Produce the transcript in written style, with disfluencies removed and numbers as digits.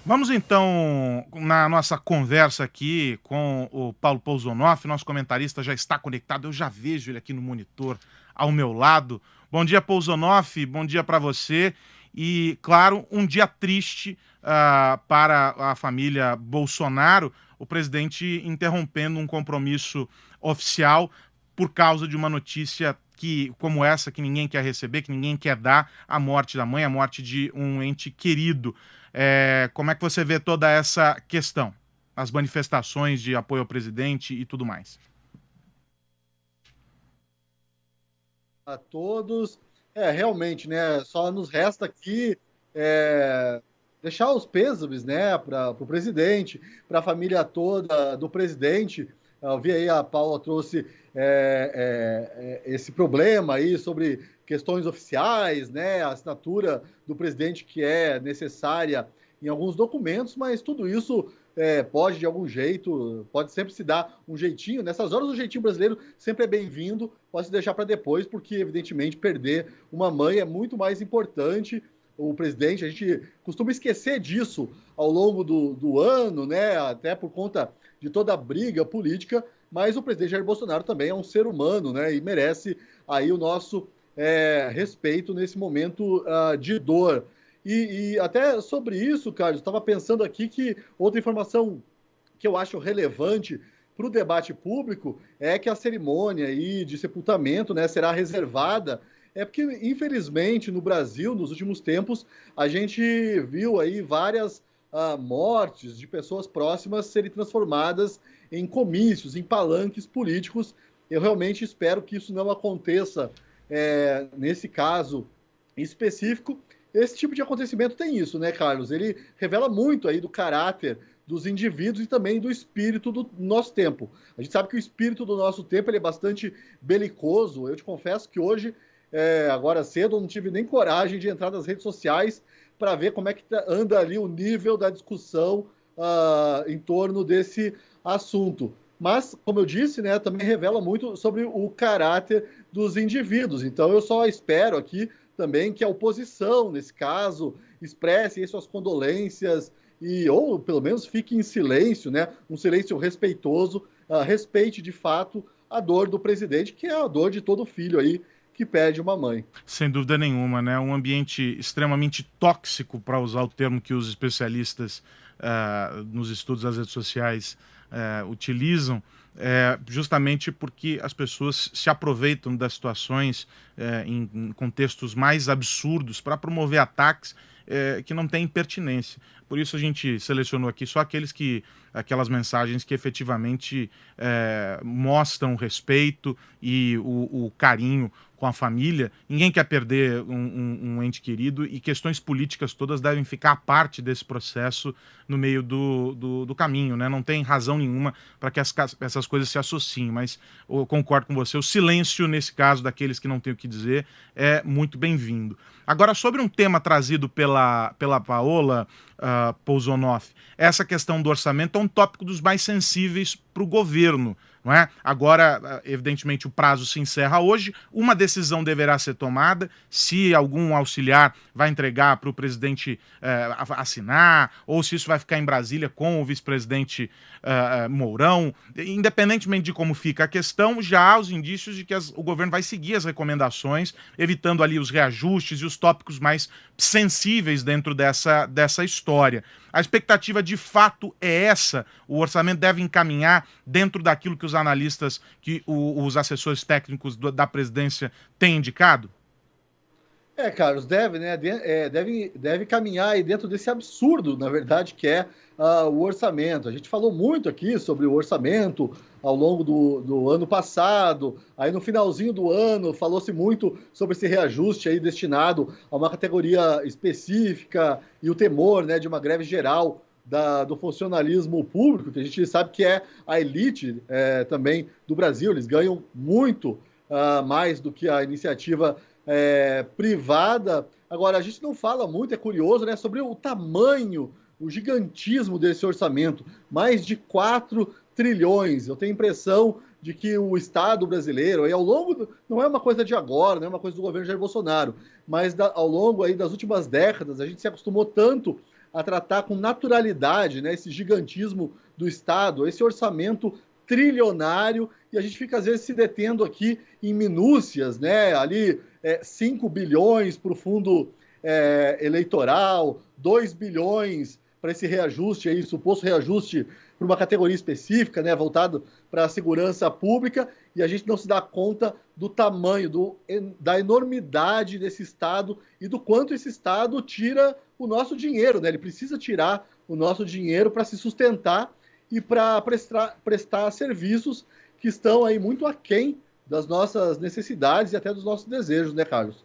Vamos então na nossa conversa aqui com o Paulo Pousonoff, nosso comentarista já está conectado, eu já vejo ele aqui no monitor ao meu lado. Bom dia, Pousonoff, bom dia para você. E, claro, um dia triste para a família Bolsonaro, o presidente interrompendo um compromisso oficial por causa de uma notícia como essa, que ninguém quer receber, que ninguém quer dar, a morte da mãe, a morte de um ente querido. Como é que você vê toda essa questão? As manifestações de apoio ao presidente e tudo mais. A todos. Realmente, né? Só nos resta aqui deixar os pêsames, né, para o presidente, para a família toda do presidente. Eu vi aí a Paula trouxe esse problema aí sobre questões oficiais, né, a assinatura do presidente que é necessária em alguns documentos, mas tudo isso pode, de algum jeito, pode sempre se dar um jeitinho. Nessas horas, o jeitinho brasileiro sempre é bem-vindo, pode se deixar para depois, porque, evidentemente, perder uma mãe é muito mais importante. O presidente, a gente costuma esquecer disso ao longo do ano, né? Até por conta de toda a briga política, mas o presidente Jair Bolsonaro também é um ser humano, né? E merece aí o nosso respeito nesse momento de dor. E até sobre isso, Carlos, estava pensando aqui que outra informação que eu acho relevante para o debate público é que a cerimônia aí de sepultamento, né, será reservada. Porque, infelizmente, no Brasil, nos últimos tempos, a gente viu aí várias mortes de pessoas próximas serem transformadas em comícios, em palanques políticos. Eu realmente espero que isso não aconteça nesse caso específico. Esse tipo de acontecimento tem isso, né, Carlos? Ele revela muito aí do caráter dos indivíduos e também do espírito do nosso tempo. A gente sabe que o espírito do nosso tempo ele é bastante belicoso. Eu te confesso que hoje, agora cedo, eu não tive nem coragem de entrar nas redes sociais para ver como é que anda ali o nível da discussão em torno desse assunto. Mas, como eu disse, né, também revela muito sobre o caráter dos indivíduos. Então, eu só espero aqui também que a oposição, nesse caso, expresse suas condolências ou pelo menos fique em silêncio, né? Um silêncio respeitoso, respeite de fato a dor do presidente, que é a dor de todo filho aí que perde uma mãe. Sem dúvida nenhuma, né? Um ambiente extremamente tóxico, para usar o termo que os especialistas nos estudos das redes sociais utilizam, justamente porque as pessoas se aproveitam das situações em contextos mais absurdos para promover ataques que não têm pertinência. Por isso a gente selecionou aqui só aquelas mensagens que efetivamente mostram o respeito e o carinho com a família. Ninguém quer perder um ente querido e questões políticas todas devem ficar à parte desse processo no meio do caminho, né? Não tem razão nenhuma para que essas coisas se associem, mas eu concordo com você, o silêncio nesse caso daqueles que não têm o que dizer é muito bem-vindo. Agora, sobre um tema trazido pela Paola Pousonoff, essa questão do orçamento é um tópico dos mais sensíveis para o governo. Não é? Agora, evidentemente, o prazo se encerra hoje. Uma decisão deverá ser tomada. Se algum auxiliar vai entregar para o presidente assinar, ou se isso vai ficar em Brasília com o vice-presidente Mourão. Independentemente de como fica a questão, já há os indícios de que o governo vai seguir as recomendações, evitando ali os reajustes e os tópicos mais sensíveis dentro dessa história. A expectativa de fato é essa. O orçamento deve encaminhar dentro daquilo que os analistas, que os assessores técnicos da presidência têm indicado? Carlos, deve, né? Deve caminhar aí dentro desse absurdo, na verdade, que é o orçamento. A gente falou muito aqui sobre o orçamento ao longo do ano passado. Aí no finalzinho do ano falou-se muito sobre esse reajuste aí destinado a uma categoria específica e o temor, né, de uma greve geral do funcionalismo público, que a gente sabe que é a elite também do Brasil. Eles ganham muito mais do que a iniciativa privada. Agora, a gente não fala muito, é curioso, né, sobre o tamanho, o gigantismo desse orçamento. Mais de 4 trilhões. Eu tenho a impressão de que o Estado brasileiro, aí, não é uma coisa de agora, não é uma coisa do governo Jair Bolsonaro, mas ao longo aí das últimas décadas, a gente se acostumou tanto a tratar com naturalidade, né, esse gigantismo do Estado, esse orçamento trilionário, e a gente fica, às vezes, se detendo aqui em minúcias, né, ali 5 bilhões para o fundo eleitoral, 2 bilhões para esse reajuste, aí, suposto reajuste para uma categoria específica, né, voltado para a segurança pública, e a gente não se dá conta do tamanho, da enormidade desse Estado e do quanto esse Estado tira o nosso dinheiro, né? Ele precisa tirar o nosso dinheiro para se sustentar e para prestar serviços que estão aí muito aquém das nossas necessidades e até dos nossos desejos, né, Carlos?